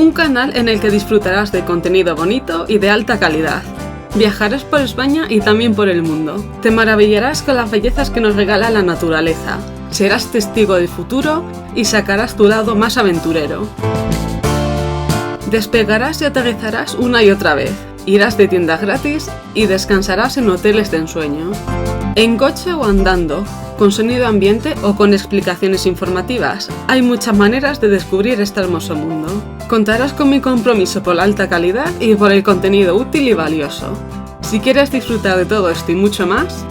Un canal en el que disfrutarás de contenido bonito y de alta calidad. Viajarás por España y también por el mundo. Te maravillarás con las bellezas que nos regala la naturaleza. Serás testigo del futuro y sacarás tu lado más aventurero. Despegarás y aterrizarás una y otra vez. Irás de tiendas gratis y descansarás en hoteles de ensueño. En coche o andando, con sonido ambiente o con explicaciones informativas. Hay muchas maneras de descubrir este hermoso mundo. Contarás con mi compromiso por la alta calidad y por el contenido útil y valioso. Si quieres disfrutar de todo esto y mucho más,